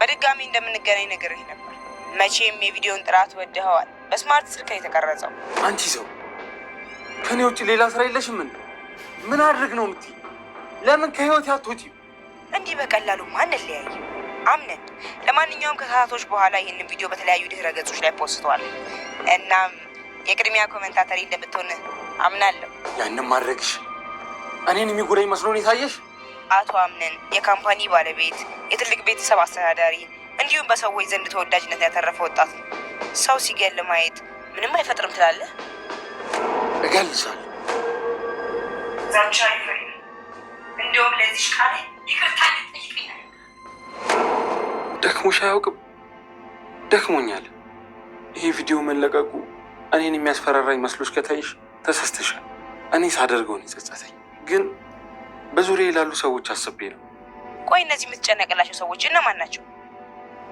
በድጋሚ እንደምንገናኝ ነግሬህ ነበር። መቼም የቪዲዮን ጥራት ወድኸዋል። በስማርት ስልክ የተቀረጸው። አንቺ ሰው ከኔ ውጭ ሌላ ስራ የለሽም እንዴ? ምን አድርግ ነው የምትይ? ለምን ከህይወት አትወጪም? እንዲህ በቀላሉ ማን ለያየ አምነን። ለማንኛውም ከሰዓቶች በኋላ ይህንን ቪዲዮ በተለያዩ ድህረ ገጾች ላይ ፖስተዋል። እናም የቅድሚያ ኮሜንታተሪ እንደምትሆን አምናለሁ። ያንን ማድረግሽ እኔን የሚጎዳኝ መስሎን የታየሽ? አቶ አምነን የካምፓኒ ባለቤት፣ የትልቅ ቤተሰብ አስተዳዳሪ እንዲሁም በሰዎች ዘንድ ተወዳጅነት ያተረፈ ወጣት ነው። ሰው ሲገል ማየት ምንም አይፈጥርም ትላለህ? እገልሻለሁ። ዛቻ ይፈሪ። እንዲሁም ለዚህ ቃል ይቅርታ ይጠይቀኛል። ደክሞሽ አያውቅም? ደክሞኛል። ይሄ ቪዲዮ መለቀቁ እኔን የሚያስፈራራኝ መስሎሽ ከታይሽ ተሳስተሻል። እኔ ሳደርገው ነው የጸጸተኝ፣ ግን በዙሪያ ላሉ ሰዎች አስቤ ነው። ቆይ እነዚህ የምትጨነቅላቸው ሰዎች እነማን ናቸው?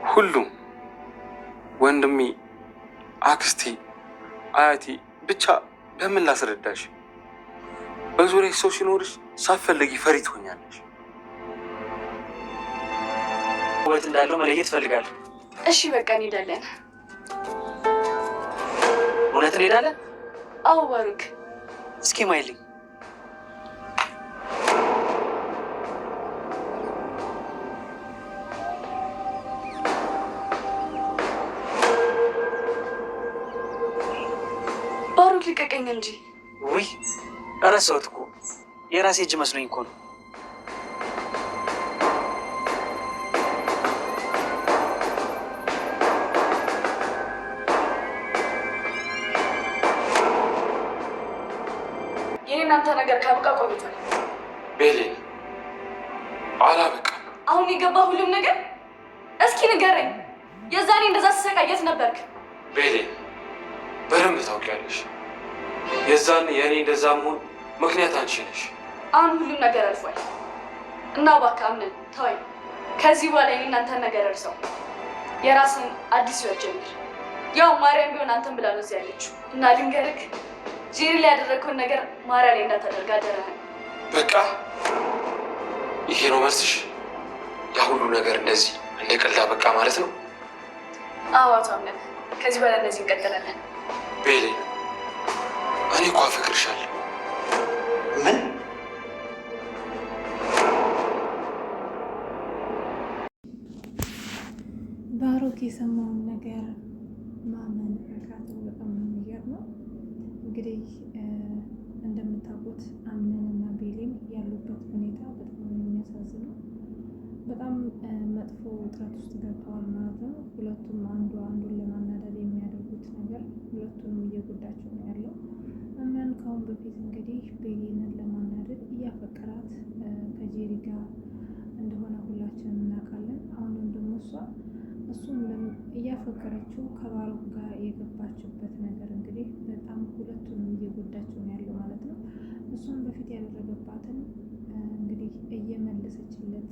ሁሉም ወንድሜ፣ አክስቴ፣ አያቴ፣ ብቻ በምን ላስረዳሽ? በዙሪያ ሰው ሲኖርሽ ሳትፈልጊ ፈሪ ትሆኛለሽ። ውበት እንዳለው መለየት እፈልጋለሁ። እሺ በቃ እንሄዳለን። እውነት እንሄዳለን? አዎ ባሩክ። እስኪ ማይልኝ ባሩክ ልቀቀኝ እንጂ። ውይ እረሳሁት እኮ የራሴ እጅ መስሎኝ እኮ ነው። የኔ እናንተ ነገር ካበቃ ቆይቷል። ቤሌን አላበቃም። አሁን የገባ ሁሉም ነገር። እስኪ ንገረኝ፣ የዛኔ እንደዛ ስሰቃየት ነበርክ? ቤሌን በደንብ ታውቂያለሽ። የዛን የእኔ እንደዛ መሆን ምክንያት አንቺ ነሽ። አሁን ሁሉም ነገር አልፏል እና እባክህ አምነን ተወኝ። ከዚህ በኋላ የኔ እናንተን ነገር እርሰው፣ የራስን አዲስ ህይወት ጀምር። ያው ማርያም ቢሆን አንተን ብላ ነው እዚህ ያለችው። እና ልንገርህ፣ ጄሪ ላይ ያደረግከውን ነገር ማርያ ላይ እንዳታደርግ አደረህን። በቃ ይሄ ነው መልስሽ? ያ ሁሉ ነገር እንደዚህ እንደ ቀልድ በቃ ማለት ነው? አዎ አቶ አምነን፣ ከዚህ በኋላ እንደዚህ እንቀጥላለን። ቤሌን እኔ እኮ አፈቅርሻለሁ። ምን? ባሩክ የሰማውን ነገር ማመን አቃተው። በጣም ነው የሚገርመው። እንግዲህ እንደምታውቁት አምነንና ቤሌን ያሉበት ሁኔታ በጣም ነው የሚያሳዝነው። በጣም መጥፎ ውጥረት ውስጥ ገብተዋል ማለት ነው። ሁለቱም አንዱን ለማናደድ የሚያደርጉት ነገር ሁለቱንም እየጎዳቸው ነው ያለው። አምነን ካሁን በፊት እንግዲህ ቤሌንን ለማናደድ እያፈቀራት ከጄሪ ጋር እንደሆነ ሁላችንም እናውቃለን። አሁንም ደግሞ እሱም እያፈቀረችው ከባሩክ ጋር የገባችበት ነገር እንግዲህ በጣም ሁለቱንም እየጎዳቸው ነው ያለው ማለት ነው። እሷን በፊት ያደረገባትን እንግዲህ እየመለሰችለት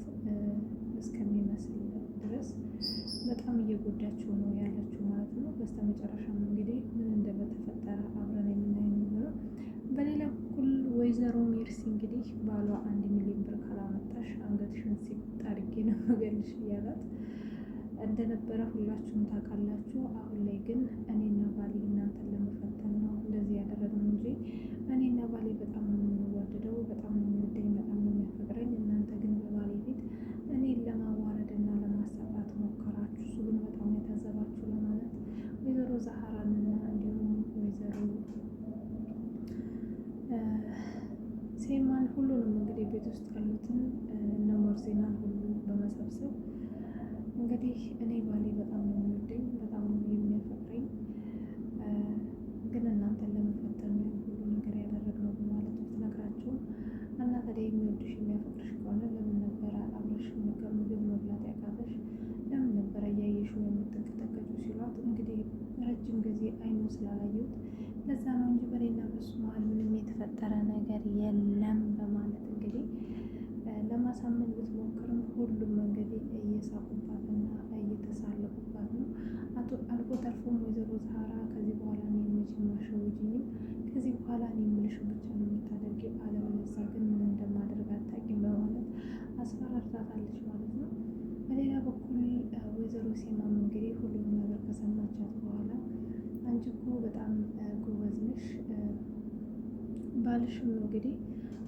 እስከሚመስል ድረስ በጣም እየጎዳቸው ነው ያለችው ማለት ነው። በስተመጨረሻም እንግዲህ ምን እንደተፈጠረ አብረን የምናይ ነው። በሌላ በኩል ወይዘሮ ሜርሲ እንግዲህ ባሏ 1 ሚሊዮን ብር ካላመጣሽ አንገትሽን ሲጥ አድርጌ ነው መገልሽ እያላት እንደነበረ ሁላችሁም ታውቃላችሁ። አሁን ላይ ግን እኔና ባሌ እናንተን ለመፈተን ነው እንደዚህ ያደረግነው እንጂ እኔና ባሌ በጣም ነው የምንዋደደው፣ በጣም ነው የሚወደኝ፣ በጣም ነው የሚያፈቅረኝ። እናንተ ግን በባሌ ፊት እኔን ለማዋረድ እና ለማሳጣት ሞከራችሁ። እሱ ግን በጣም የታዘባችሁ ለማለት ወይዘሮ ዛህራንና እንዲሁም ወይዘሮ ሴማን ሁሉንም እንግዲህ ቤት ውስጥ ያሉትን እነ ሞርዜናን ሁሉ በመሰብሰብ እንግዲህ እኔ ባሌ በጣም ነው የሚወደኝ፣ በጣም ነው የሚያፈቅረኝ፣ ግን እናንተን ለመፈተን ነው ሁሉ ነገር ያደረግነው በማለት ብትነግራቸውም እና ታዲያ የሚወድሽ የሚያፈቅርሽ ከሆነ ለምን ነበረ አብረሽ ምግብ መብላት ያቃተሽ? ለምን ነበረ እያየሽው የምትንቀጠቀጩ ሲሏት እንግዲህ ረጅም ጊዜ አይኑ ስላላየሁት ለዛ ነው እንጂ በሌላ በሱ መሀል ምንም የተፈጠረ ነገር የለም በማለት እንግዲህ ለማሳመን ብትሞክርም ሁሉም እንግዲህ እየሳቁባትና እየተሳለቁባት ነው። አልፎ ተርፎም ወይዘሮ ዛህራ ከዚህ በኋላ እኔ መቼም አትሸውጂኝም፣ ከዚህ በኋላ እኔ የምልሽ ብቻ ነው የምታደርጊው፣ አለበለዚያ ግን ምን እንደማደርግ አታውቂም በማለት አስፈራርታታለች ማለት ነው። በሌላ በኩል ወይዘሮ ሴማም እንግዲህ ሁሉም ነገር ከሰማቻት በኋላ አንቺ እኮ በጣም ጎበዝ ነሽ፣ ባልሽም እንግዲህ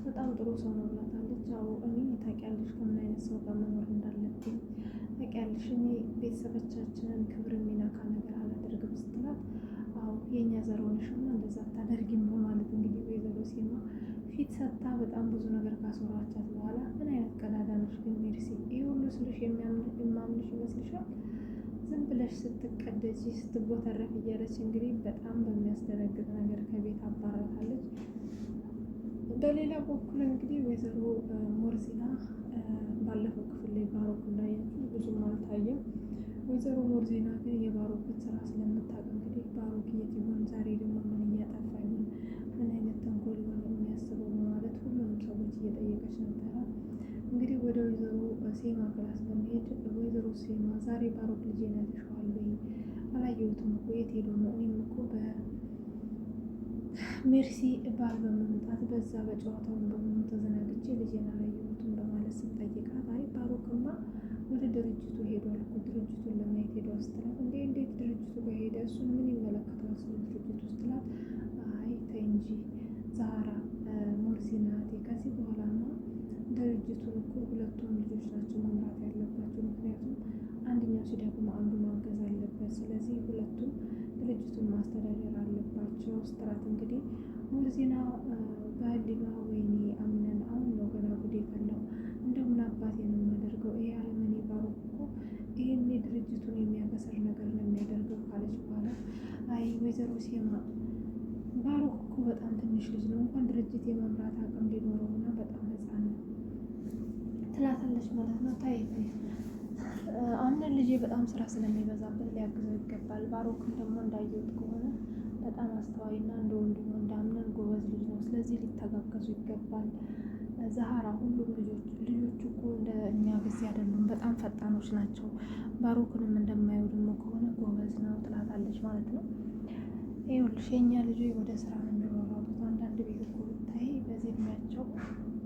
በጣም ጥሩ ሰው ነው ብላታለች። አዎ እኔ ታውቂያለሽ ከምን አይነት ሰው ጋር መኖር እንዳለብኝ ታውቂያለሽ፣ እኔ ቤተሰቦቻችንን ክብር የሚነካ ነገር አላደርግም ስትላት፣ አዎ የእኛ ዘር ሆነሽማ እንደዛ አታደርጊም በማለት እንግዲህ ወይዘሮ ሴማ ፊት ሰጥታ በጣም ብዙ ነገር ካስወራቻት በኋላ ምን አይነት ቀዳዳ ነሽ ግን ሜርሲ፣ ይህ ሁሉ ስልሽ የማምንሽ ይመስልሻል? ዝም ብለሽ ስትቀደጂ ስትቦተረፍ እያለች እንግዲህ በጣም በሚያስደነግጥ ነገር ከቤት አባራታለች። በሌላ በኩል እንግዲህ ወይዘሮ ሞርዚና ባለፈው ክፍል ላይ ባሮክ እንዳያችሁ ብዙም አልታየም። ወይዘሮ ሞርዚና ግን የባሮክን ስራ ስለምታውቅ እንግዲህ ባሮክ የት ይሆን ዛሬ ደግሞ ምን እያጠፋ ይሆን ምን አይነት ተንኮል ይሆን የሚያስበው በማለት ሁሉንም ሰዎች እየጠየቀች ነበረ። እንግዲህ ወደ ወይዘሮ ሴማ ክላስ በመሄድ ወይዘሮ ሴማ ዛሬ ባሮክ ልጄ ነግሸዋል ወይ? አላየሁትም እኮ የት ሄዶ ነው? እኔም እኮ በሜርሲ ባል በመምጣት በዛ በጨዋታውን በሙሉ ተዘናግቼ ልጄን አላየሁትም በማለት ስትጠይቃት፣ አይ ባሮክማ ወደ ድርጅቱ ሄዷል እኮ ድርጅቱን ለማየት ሄዷል ስትላት፣ እንዴት ድርጅቱ ጋር ሄደ? እሱን ምን ይመለከተዋል ስለ ድርጅቱ ስትላት፣ አይ ተይ እንጂ ዛራ ሞርሲናቴ ከዚህ በኋላማ ድርጅቱን እኮ ሁለቱም ልጆች ናቸው መምራት ያለባቸው። ምክንያቱም አንደኛው ሲደግሞ አንዱ ማገዝ አለበት። ስለዚህ ሁለቱም ድርጅቱን ማስተዳደር አለባቸው ስትላት፣ እንግዲህ ሞርዚና በህሊና ወይኔ አምነን አሁን ነው ገና ጉዴ ፈላው፣ እንደምን አባቴ ነው የማደርገው? ይሄ አለመኔ ባሮክ እኮ ይህኔ ድርጅቱን የሚያከስር ነገር ነው የሚያደርገው ካለች በኋላ፣ አይ ወይዘሮ ሴማ ባሮክ እኮ በጣም ትንሽ ልጅ ነው፣ እንኳን ድርጅት የመምራት አቅም ሊኖረው እና በጣም ህፃን ነው ትላታለች ማለት ነው። ታይ አምነን ልጄ በጣም ስራ ስለሚበዛበት ሊያግዘው ይገባል። ባሮክም ደግሞ እንዳየሁት ከሆነ በጣም አስተዋይና እንደ ወንድሙ እንዳምነን ጎበዝ ልጅ ነው። ስለዚህ ሊተጋገዙ ይገባል። ዛሃራ ሁሉም ልጆቹ እኮ እንደ እኛ ጊዜ አይደሉም፣ በጣም ፈጣኖች ናቸው። ባሮክንም እንደማየው ደግሞ ከሆነ ጎበዝ ነው ትላታለች ማለት ነው። ይኸውልሽ የእኛ ልጆች ወደ ስራ ነው የሚሯሯጡት። አንዳንድ ቤት እኮ ብታይ በዚህ እድሜያቸው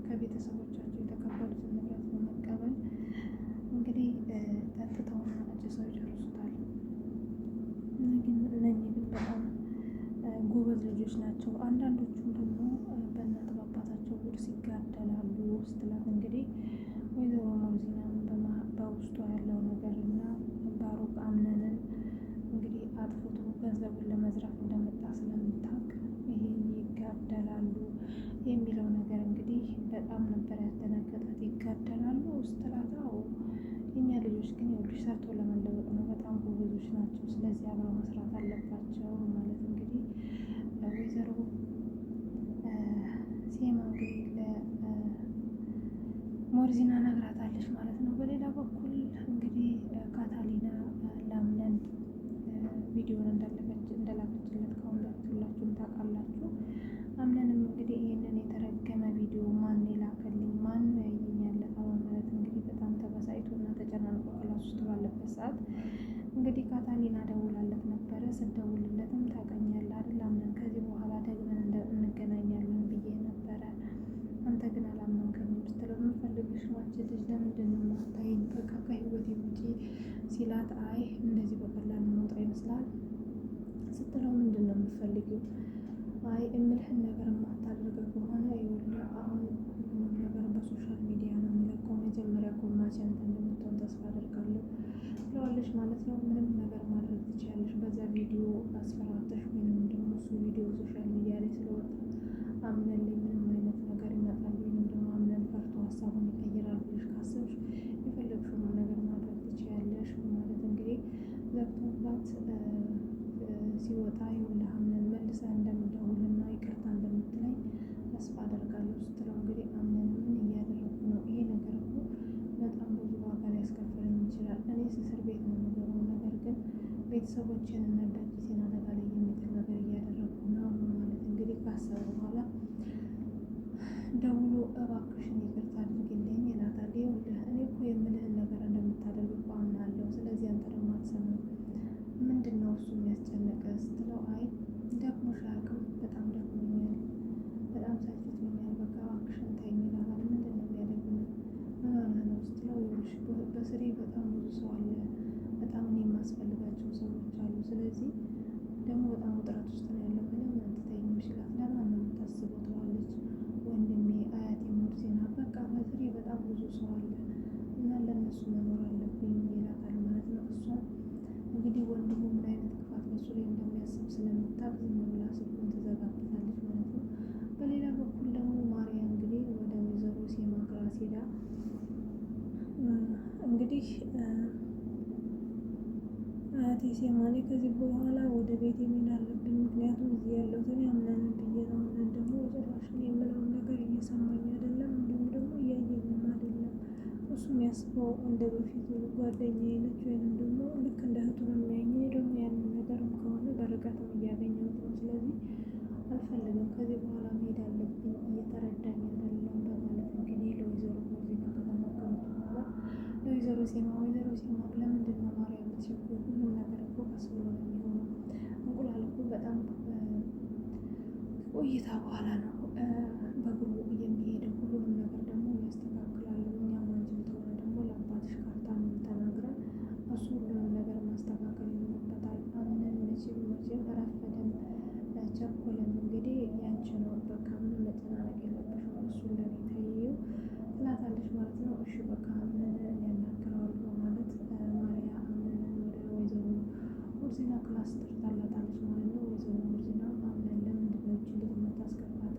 ከቤተሰቦቻቸው የተቀበሉትን ንብረት በመቀበል እንግዲህ ጠጥተውና አጭሰው ይጨርሱታል። እነኚህ ግን በጣም ጎበዝ ልጆች ናቸው። አንዳንዶቹም ደግሞ በእናት በአባታቸው ውርስ ይጋደላሉ ስትላት፣ እንግዲህ ወይዘሮ ሞርዚናም በውስጧ ያለው ነገር እና ባሮክ አምነንን እንግዲህ አጥፍቶ ገንዘቡን ለመዝረፍ እንደመጣ ስለምታውቅ ይሄ ይጋደላሉ የሚለው ነገር እንግዲህ በጣም ነበር ያደናገጣት። ይጋደላሉ ስትላት፣ አዎ የኛ ልጆች ግን ይኸውልሽ ሰርቶ ለመለወጥ ነው፣ በጣም ጎበዞች ናቸው። ስለዚህ አብረው መስራት አለባቸው ማለት እንግዲህ ወይዘሮ ሴማ እንግዲህ ለሞርዚና ነግራታለች ማለት ነው። በሌላ በኩል እንግዲህ ካታሊና ላምነን ቪዲዮን እንደላከችለት ከአሁን በፊት ሁላችሁም ታውቃላችሁ። አምነንም እንግዲህ ይህንን የተረገመ ቪዲዮ ማን የላከልኝ ማን ያየኛለታ በማለት እንግዲህ በጣም ተበሳይቶ እና ተጨናንቆ ክላስ ውስጥ ባለበት ሰዓት እንግዲህ ካታሊና ደውላለት ነበረ። ስደውልለትም ታውቃኛለህ አይደል አምነን ከዚህ በኋላ ደግመን እንገናኛለን ብዬ ነበረ፣ አንተ ግን አላመንከኝም ስትለው፣ የምፈልግሽ ማች ልጅ ለምንድን ነው የማታይኝ? በቃ ከህይወቴ ውጪ ሲላት፣ አይ እንደዚህ በቀላሉ መውጣ ይመስላል ስትለው፣ ምንድን ነው የምፈልጊው? አይ እምልህን ነገር የማታደርገ ከሆነ ይኸውልህ አሁን ሁሉም ነገር በሶሻል ሚዲያ ነው የሚለቀው። መጀመሪያ ኮማች አንተ እንደምትሆን ተስፋ አደርጋለሁ ትለዋለች ማለት ነው። ምንም ነገር ማድረግ ትችላለች። በዛ ቪዲዮ አስፈራርተሽ ወይንም ደግሞ እሱ ቪዲዮ ሶሻል ሚዲያ ላይ ስለወጣ አምነን ላይ ምንም አይነት ነገር ይመጣል ወይንም ደግሞ አምነን ፈርቶ ሀሳቡን ይቀይራል ብለሽ ካሰብሽ የፈለግሽውን ነገር ማድረግ ትችላለሽ ማለት እንግዲህ ዘግቶባት ሲወጣ ይኸውልህ አምነን መልሳ እንደምደውልና ይቅርታ እንደምትለኝ ተስፋ አደርጋለሁ ስትለው፣ እንግዲህ አምነን ምን እያደረጉ ነው? ይሄ ነገር እኮ በጣም ብዙ ዋጋ ሊያስከፍለኝ ይችላል። እኔስ እስር ቤት ነው የምገባው፣ ነገር ግን ቤተሰቦችን እና ድርጅቴን አደጋ ላይ የሚጥል ነገር እያደረጉ ነው ማለት እንግዲህ ካሰበ በኋላ ደውሎ እባክሽን ይቅርታ አድርግልኝ ይላታል። ይኸውልህ እኔ እኮ የምልህን ነገር እንደምታደርግ እኮ አምናለሁ። ስለዚህ አንተ ደግሞ አትሰማም። ምንድን ነው እሱ የሚያስጨንቀ ስትለው፣ አይ ደክሞሽ አያውቅም፣ በጣም ደክሞኛል፣ በጣም ሰልችቶኛል፣ በቃ እባክሽን ተይኝ ይላታል። ምንድን ነው የሚያደርግልህ? ምን ሆነህ ነው ስትለው፣ ይኸውልሽ በስሬ በጣም ሴማኔ ከዚህ በኋላ ወደ ቤት የሚል አለብኝ። ምክንያቱም እዚህ ያለው እኔ አምናን ብዬ ነው። አምናን ደግሞ ጭራሽን የምለውን ነገር እየሰማኝ አይደለም፣ እንዲሁም ደግሞ እያየኝም አይደለም። እሱ የሚያስበው እንደ በፊቱ ጓደኛዬ ነች ወይንም ደግሞ ልክ እንደ እህቱ ነው የሚያየኝ። ደግሞ ያንን ነገርም ከሆነ በርቀትም እያገኘሁት ነው። ስለዚህ አልፈልግም፣ ከዚህ በኋላ መሄድ አለብኝ፣ እየተረዳኝ አይደለም በማለት እንግዲህ ለወይዘሮ ሙዚቃ ከተናገሩት በኋላ ለወይዘሮ ሴማ ለምንድን ነው ማርያም የምትቸኩል? ሁሉም ነገር እኮ ቀስ ብሎ ነው የሚሆነው። እንቁላል እኮ በጣም ቆይታ በኋላ ነው በእግሩ የሚሄደው። ሁሉንም ነገር ደግሞ ያስተካክላሉ። እኛም አንቺም ተሆነ ደግሞ ለአባትሽ ካርታን ተናግረን እሱ ሁሉንም ነገር ማስተካከል ይኖርበታል። አምነን መቼም ረፈደን ቸኮለን እንግዲህ ያንቺ ነው፣ በቃ ምንም መጨናነቅ የለብሽም፣ እሱ ለኔ ተይው ትላታለች ማለት ነው። እሺ በቃ አምነን ያናግረዋል በማለት ማርያ አምነንን ወደ ወይዘሮ ሙርዚና ክላስ ትርታላታለች ማለት ነው። ወይዘሮ ሙርዚና አምነን ለምንድን ነው እችን ልጅ የምታስገባት?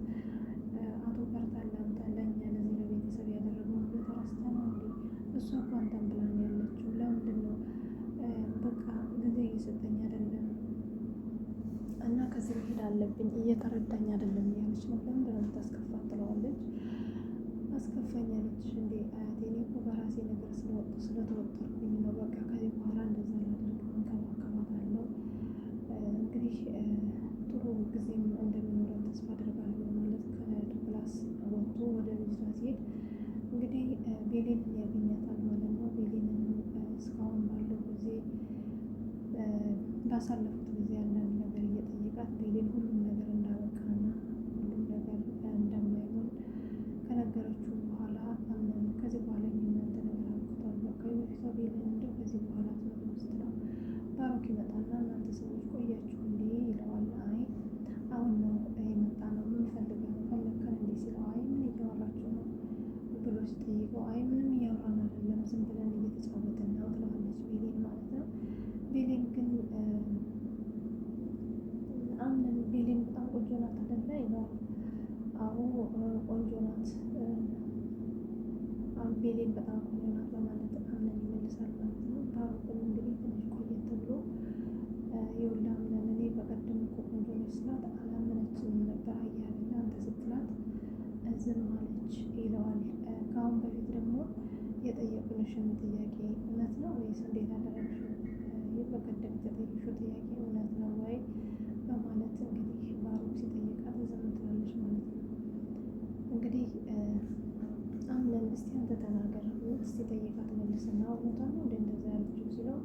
አቶ ቀርታል አንተ ለእኛ ለዚህ ለቤተሰብ ያደረገው ነገር ረስተህ ነው እንዴ? እሷ እኮ አንተን ብላን ያለችው ለምንድን ነው? በቃ ጊዜ እየሰጠኝ አይደለም እና ከዚህ መሄድ አለብኝ፣ እየተረዳኝ አይደለም እያለች ነው። ለምንድን ነው የምታስከፋት ትለዋለች። አስከፋኛለች እንዴ አያቴ? እኔ እኮ በራሴ ነገር ስለተወጠርኩኝ ነው። በቃ ከዚህ በኋላ እንደዛ ላድርግ፣ እንከባከባታለሁ። እንግዲህ ጥሩ ጊዜም እንደሚኖረን ተስፋ አድርጋለሁ ማለት ከእህቱ ክላስ ወጥቶ ወደ ልጅቷ ሲሄድ እንግዲህ ቤሌንን ያገኛታል ማለት ነው። ቤሌንን እስካሁን ባለው ጊዜ ባሳለፉት ጊዜ አንዳንድ ነገር እየጠየቃት ቤሌን ሁሉም ነገር እንዳበቃና ሁሉም ነገር እንደማይሆን ከነገረችው በኋላ አምነን ከዚህ በኋላ የእናንተ ነገር አብቅቷል፣ በቃ የበፊቷ ቤሌን እንደው ከዚህ በኋላ ትምህርት ውስጥ ነው። ባሮክ ይመጣና እናንተ ሰዎች ቆያችሁ እንዴ ይለዋል። አይ አሁን ነው የመጣ ነው፣ ምን ፈልገህ ነው? ፈለግከን እንዴ ሲለው አይ ምን እያወራችሁ ነው ብሎ ሲጠይቀው አይ ምንም እያወራን አይደለም፣ ዝም ብለን እየተጫወትን ነው ትለዋለች ቤሌን ማለት ነው። ቤሌን ግን አምነን ቤሌን በጣም ቆንጆ ናት አይደለ ይለዋል። አዎ ቆንጆ ናት፣ ቤሌን በጣም ቆንጆ ናት በማለት አምነን ይመልሳል ማለት ነው። ባሮክን እንግዲህ ትንሽ ቆየት ብሎ ይኸውልህ አምነን እኔ በቀደም እኮ ቆንጆ ነች ስላት አላመነችም ነበር አያለ አንተ ስትላት ዝም አለች ይለዋል። ከአሁን በፊት ደግሞ የጠየቁንሽን ጥያቄ እውነት ነው ወይስ እንዴት አደረግሽው? በቀደም የተጠየቅሽው ጥያቄ እውነት ነው ወይ በማለት እንግዲህ ባሮክ ሲጠይቃት ዝም ትላለች ማለት ነው። እንግዲህ አምነን እስቲ አንተ ተናገር እስቲ ጠይቃት መልስና እውነቷን ነው እንደዛ ያለችው ሲለው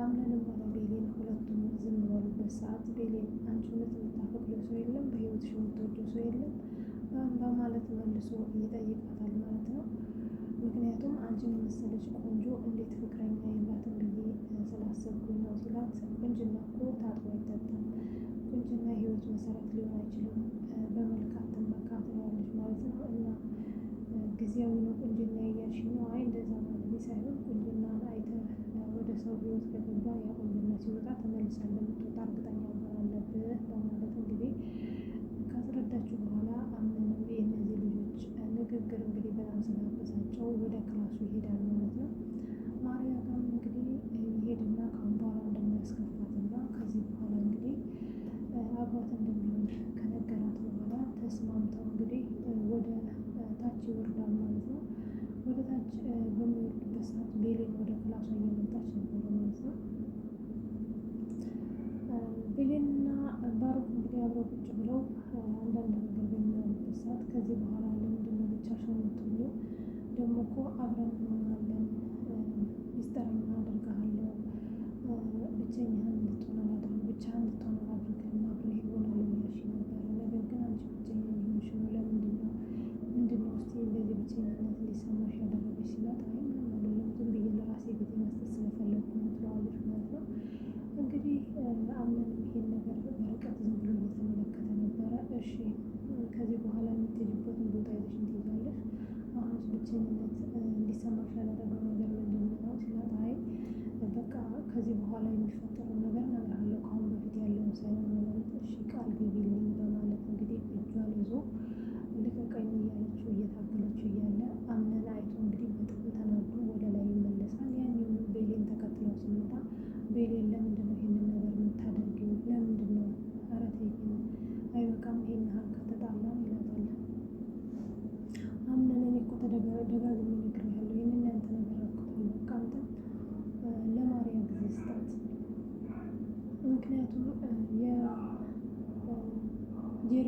አምነንም ሆነ ቤሌን ሁለቱም ዝም ባሉበት ሰዓት ቤሌን አንቺ እውነት የምታፈቅሪው ሰው የለም? በህይወትሽ የምትወጂው ሰው የለም? በማለት መልሶ ይጠይቃታል ማለት ነው። ምክንያቱም አንቺን የመሰለች ቆንጆ እንዴት ፍቅረኛ የላትም ብዬ ስላሰብኩኝ ነው ሲላት፣ ቁንጅና እኮ ታጥቦ አይጠጣም፣ ቁንጅና ህይወት መሰረት ሊሆን አይችልም፣ በመልካት ትመካ ትለዋለች ማለት ነው። እና ጊዜያዊ ነው ቁንጅና እያልሽ ነው? አይ እንደዛ ማለት ሳይሆን ቁንጅና አይተህ ወደ ሰው ህይወት ከገባ ያ ቁንጅና ሲወጣ ተመልሳ እንደምትወጣ እርግጠኛ መሆን አለብህ በማለት እንግዲህ ካስረዳችሁ በኋላ አምነንም የእነዚህ ልጆች ንግግር እንግዲህ በጣም ስላበሳቸው ወደ ክላሱ ይሄዳል ማለት ነው። ማርያ ጋርም እንግዲህ ይሄድና ከአሁን በኋላ እንደሚያስከፋትና ከዚህ በኋላ እንግዲህ አባት እንደሚሆን ከነገራት በኋላ ተስማምተው እንግዲህ ወደ ታች ይወርዳል ማለት ነው። ወደ ታች በሚወርድበት ሰዓት ቤሌን ወደ ክላሷ እየመጣች ነበር ማለት ነው። ቤሌንና ባሮክ እንግዲህ አብረው ቁጭ ብለው አንዳንድ ነገር በሚያወሩበት ሰዓት ከዚህ በኋላ ለምንድን ነው ብቻሽን የምትውለው? ደግሞ እኮ አብረን እንሆናለን፣ ሚስጥረኛ አደርግሃለሁ፣ ብቸኛህን እንድትሆን አላደርግም፣ ብቻህን እንድትሆን አላደርግም፣ አብረን ይሆናል እያልሽ ነበረ። ነገር ግን አንቺ ብቸኛ የሆንሽ ነው። ለምንድን ነው እስኪ እንደዚህ ብቸኝነት እንዲሰማሽ ያደረገች ሲላት፣ አይ ምንም አይደለም፣ ዝም ብዬ ለራሴ ጊዜ መስጠት ስለፈለግኩ ነው ትለዋለች ማለት ነው። እንግዲህ አምነንም ይሄን ነገር በርቀት ዝም ብሎ እየተመለከተ ነበረ። እሺ ከዚህ በኋላ የምትሄጂበትን ቦታ ይዘሽ ትይዛለሽ፣ አሁን ብቸኝነት እንዲሰማሽ ያደረገው ነገር ምንድን ነው ሲላት፣ አይ በቃ ከዚህ በኋላ የሚፈጠረው ነገር እነግርሃለሁ፣ ከአሁን በፊት ያለውን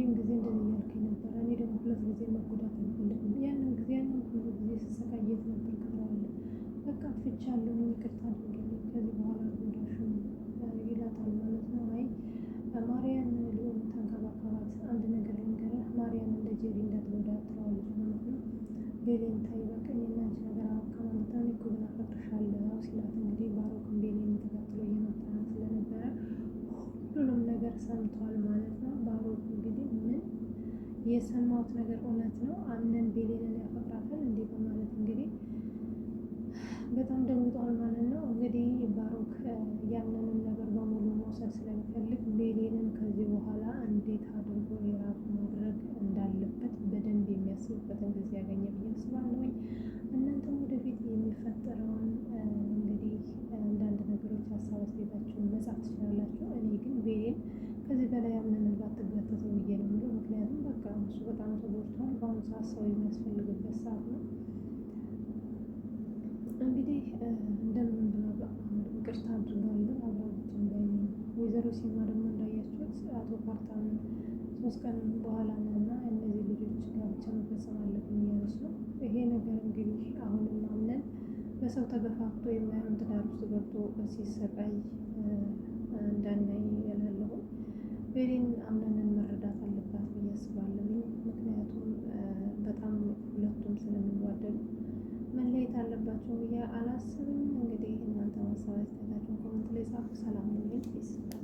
ሁሌም ጊዜ እንደዚህ እያልከኝ ነበረ። እኔ ደግሞ ሁለት ጊዜ መጎዳት አልፈልግም። ያንን ሁሉ ጊዜ ስሰቃየት ነበር ከተዋለ በቃ አጥፍቻለሁ፣ ይቅርታ አድርግልኝ፣ ከዚህ በኋላ አልጎዳሽም ይላታል ማለት ነው። አይ ማርያን ሊሆን ተንከባከባት፣ አንድ ነገር ልንገርህ፣ ማርያን እንደ ጄሪ እንዳትጎዳት ትለዋለች ማለት ነው። ቤሌን ታይ በቃ እኔና አንቺ ነገር አበቃ ማለት ነው። እኔ እኮ ግን አፈቅርሻለሁ ሲላት እንግዲህ ባሮክን ቤሌን ተከትሎ እየመጣ ስለነበረ ሁሉንም ነገር ሰምቷል ማለት ነው። ባሮክ እንግዲህ ምን የሰማሁት ነገር እውነት ነው? አምነን ቤሌንን ያፈቅራታል እንዴ? በማለት እንግዲህ በጣም ደንግጧል ማለት ነው። እንግዲህ ባሮክ ያንንም ነገር በሙሉ መውሰድ ስለሚፈልግ ቤሌንን ከዚህ በኋላ እንዴት አድርጎ የራሱ ማድረግ እንዳለበት በደንብ የሚያስብበትን ጊዜ ያገኘ ብዬ አስባለሁ። እናንተም ወደፊት የሚፈጠረውን እንግዲህ አንዳንድ ነገሮች ሀሳብ አስተያየታችሁን መጻፍ ትችላላችሁ። እኔ ግን ቤሌን ከዚህ በላይ አምነን ባትጋተተው ብዬ ነው የምለው። ምክንያቱም በቃ እሱ በጣም ተጎድቷል። በአሁኑ ሰዓት ሰው የሚያስፈልግበት ሰዓት ነው። እንግዲህ እንደምን ብላ ይቅርታ አድርጋለን አብራችን ላይ ወይዘሮ ሲማ ደግሞ እንዳያችሁት አቶ ፓርታን 3 ቀን በኋላ ነው እና እነዚህ ልጆች ጋብቻ መፈጸም አለብን እያለች ነው። ይሄ ነገር እንግዲህ አሁንም አምነን በሰው ተገፋፍቶ የማይሆን ትዳር ውስጥ ገብቶ ሲሰቃይ እንዳናይ ያላለሁ ቤሌን አምነንን መረዳት አለባት ብዬ አስባለሁ። ምክንያቱም በጣም ሁለቱም ስለሚዋደዱ መለየት አለባቸው ብዬ አላስብም። እንግዲህ እናንተ ማሳብ አስተያየታችሁን ኮመንት ላይ ጻፉ። ሰላም ነው።